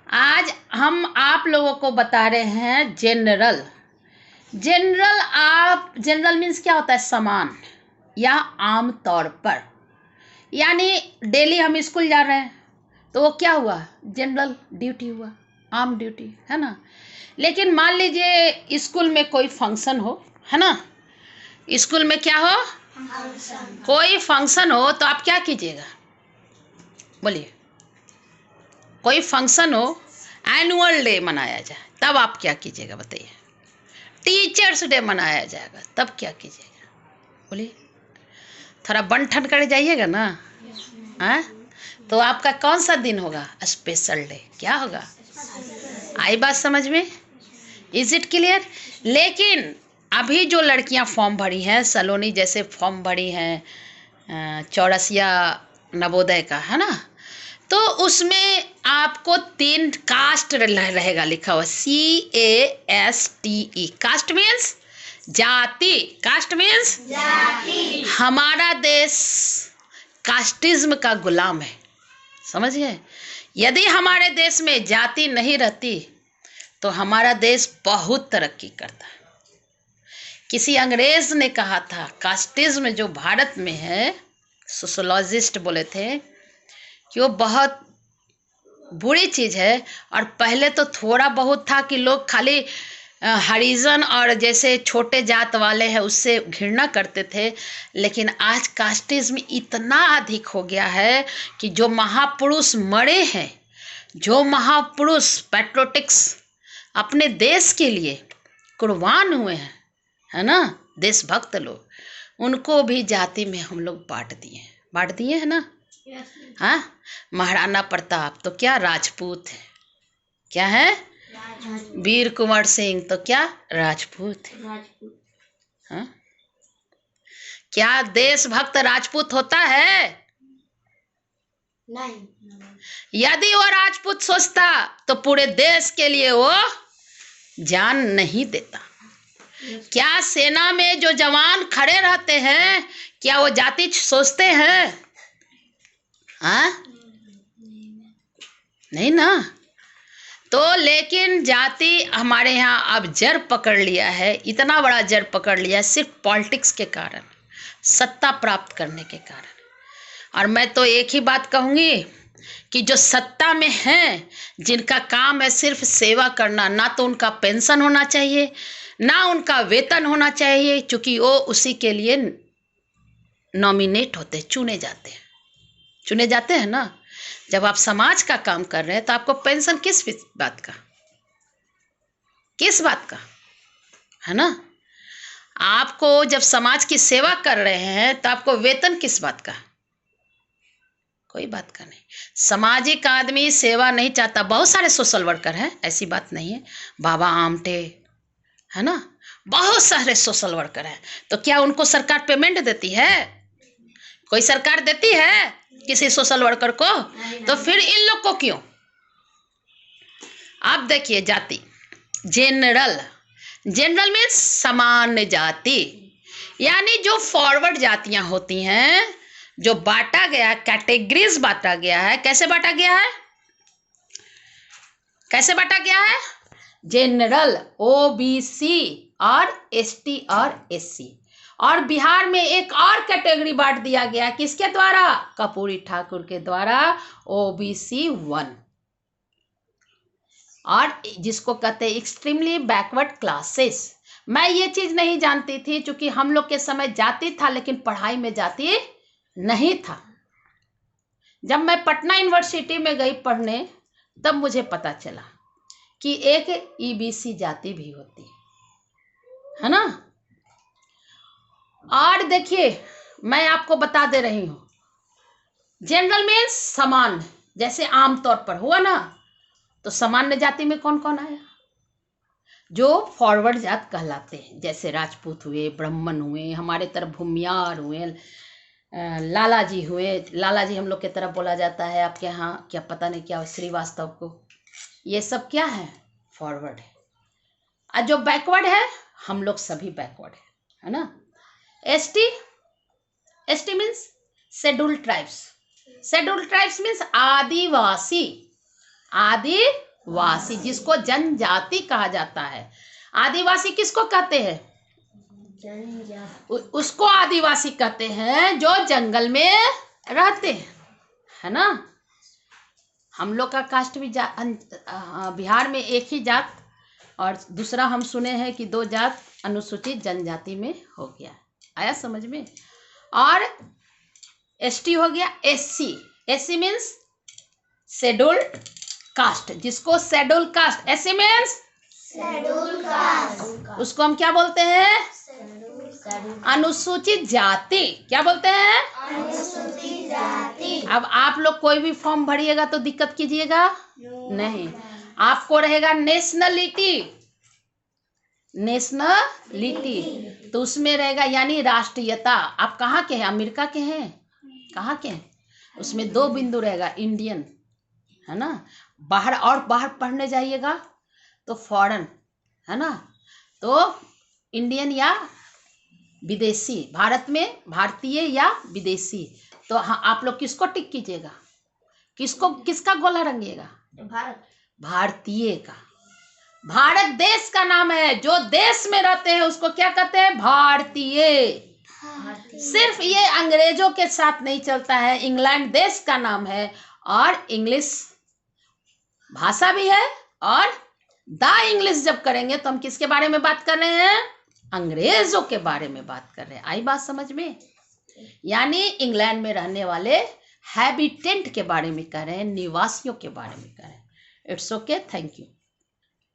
आज हम आप लोगों को बता रहे हैं जनरल। जनरल मीन्स क्या होता है? समान या आम तौर पर। यानी डेली हम स्कूल जा रहे हैं तो वो क्या हुआ? जनरल ड्यूटी हुआ, आम ड्यूटी, है ना। लेकिन मान लीजिए स्कूल में कोई फंक्शन हो, है ना। स्कूल में क्या हो? कोई फंक्शन हो तो आप क्या कीजिएगा? बोलिए। कोई फंक्शन हो, एनुअल डे मनाया जाए, तब आप क्या कीजिएगा बताइए? टीचर्स डे मनाया जाएगा, तब क्या कीजिएगा? बोलिए। थोड़ा बन ठन कर जाइएगा ना। हाँ, तो आपका कौन सा दिन होगा? Special day. क्या होगा? आई बात समझ में? Is it clear? लेकिन अभी जो लड़कियां फॉर्म भरी हैं, सलोनी जैसे फॉर्म भरी हैं चौरसिया नवोदय का, है ना, तो उसमें आपको 3 कास्ट रहेगा लिखा हुआ, CASTE। कास्ट मीन्स जाति। कास्ट मीन्स जाति। हमारा देश कास्टिज्म का गुलाम है, समझ गए? यदि हमारे देश में जाति नहीं रहती तो हमारा देश बहुत तरक्की करता। किसी अंग्रेज ने कहा था कास्टिज्म जो भारत में है, सोशोलॉजिस्ट बोले थे कि वो बहुत बुरी चीज़ है। और पहले तो थोड़ा बहुत था कि लोग खाली हरिजन और जैसे छोटे जात वाले हैं उससे घृणा करते थे, लेकिन आज कास्टिज्म इतना अधिक हो गया है कि जो महापुरुष मरे हैं, जो महापुरुष पैट्रियोटिक्स अपने देश के लिए कुर्बान हुए हैं, है ना, देशभक्त लोग, उनको भी जाति में हम लोग बांट दिए है ना। हाँ, महाराणा प्रताप तो क्या राजपूत है? क्या है? वीर कुंवर सिंह तो क्या राजपूत है? हाँ? क्या देशभक्त राजपूत होता है? नहीं। यदि वो राजपूत सोचता तो पूरे देश के लिए वो जान नहीं देता। क्या सेना में जो जवान खड़े रहते हैं, क्या वो जाति सोचते हैं? हाँ? नहीं ना। तो लेकिन जाति हमारे यहाँ अब जड़ पकड़ लिया है, इतना बड़ा जड़ पकड़ लिया है, सिर्फ पॉलिटिक्स के कारण, सत्ता प्राप्त करने के कारण। और मैं तो एक ही बात कहूँगी कि जो सत्ता में हैं, जिनका काम है सिर्फ सेवा करना, ना तो उनका पेंशन होना चाहिए, ना उनका वेतन होना चाहिए, क्योंकि वो उसी के लिए नॉमिनेट होते, चुने जाते हैं ना। जब आप समाज का काम कर रहे हैं तो आपको पेंशन किस बात का? है ना। आपको जब समाज की सेवा कर रहे हैं तो आपको वेतन किस बात का? कोई बात का नहीं। सामाजिक आदमी सेवा नहीं चाहता। बहुत सारे सोशल वर्कर हैं, ऐसी बात नहीं है, बाबा आमटे, है ना, बहुत सारे सोशल वर्कर हैं। तो क्या उनको सरकार पेमेंट देती है? कोई सरकार देती है किसी सोशल वर्कर को? तो फिर इन लोग को क्यों? आप देखिए, जाति जनरल मीन्स सामान्य जाति, यानी जो फॉरवर्ड जातियां होती हैं, जो बांटा गया, कैटेगरीज बांटा गया है। कैसे बांटा गया है? जनरल, OBC और ST और SC। और बिहार में एक और कैटेगरी बांट दिया गया, किसके द्वारा? कर्पूरी ठाकुर के द्वारा, OBC 1, और जिसको कहते हैं एक्सट्रीमली बैकवर्ड क्लासेस। मैं ये चीज नहीं जानती थी, क्योंकि हम लोग के समय जाति था लेकिन पढ़ाई में जाति नहीं था। जब मैं पटना यूनिवर्सिटी में गई पढ़ने, तब मुझे पता चला कि एक EBC जाति भी होती है ना। और देखिए, मैं आपको बता दे रही हूं, जनरल मीन्स समान, जैसे आमतौर पर हुआ ना, तो सामान्य जाति में कौन कौन आया? जो फॉरवर्ड जात कहलाते हैं, जैसे राजपूत हुए, ब्राह्मण हुए, हमारे तरफ भूमियार हुए, लाला जी हुए। लाला जी हम लोग की तरफ बोला जाता है, आपके यहाँ क्या पता नहीं क्या, श्रीवास्तव को। ये सब क्या है? फॉरवर्ड है। और जो बैकवर्ड है, हम लोग सभी बैकवर्ड है ना। ST means scheduled tribes. Scheduled tribes means आदिवासी। वासी, जिसको जनजाति कहा जाता है। आदिवासी किसको कहते हैं? उसको आदिवासी कहते हैं जो जंगल में रहते हैं, है ना। हम लोग का कास्ट भी बिहार में एक ही जात, और दूसरा हम सुने हैं कि 2 जात अनुसूचित जनजाति में हो गया। आया समझ में? और एसटी हो गया SC. SC means scheduled caste, जिसको schedule caste, SC means schedule caste, उसको हम क्या बोलते हैं? अनुसूचित जाति। क्या बोलते हैं? अनुसूचित जाति। अब आप लोग कोई भी फॉर्म भरिएगा तो दिक्कत कीजिएगा नहीं, आपको रहेगा नेशनलिटी। नेशनलिटी तो उसमें रहेगा यानी राष्ट्रीयता। आप कहाँ के हैं? अमेरिका के हैं? कहाँ के हैं? उसमें 2 बिंदु रहेगा, इंडियन, है ना। बाहर, और बाहर पढ़ने जाइएगा तो फॉरेन, है ना। तो इंडियन या विदेशी, भारत में भारतीय या विदेशी। तो हाँ, आप लोग किसको टिक कीजिएगा? किसको, किसका गोला रंगिएगा? भारत, भारतीय का। भारत देश का नाम है, जो देश में रहते हैं उसको क्या कहते हैं? भारतीय। सिर्फ ये अंग्रेजों के साथ नहीं चलता है, इंग्लैंड देश का नाम है, और इंग्लिश भाषा भी है। और द इंग्लिश जब करेंगे तो हम किसके बारे में बात कर रहे हैं? अंग्रेजों के बारे में बात कर रहे हैं। आई बात समझ में? यानी इंग्लैंड में रहने वाले हैबिटेंट के बारे में कह रहे हैं, निवासियों के बारे में कह रहे हैं। It's okay, thank you.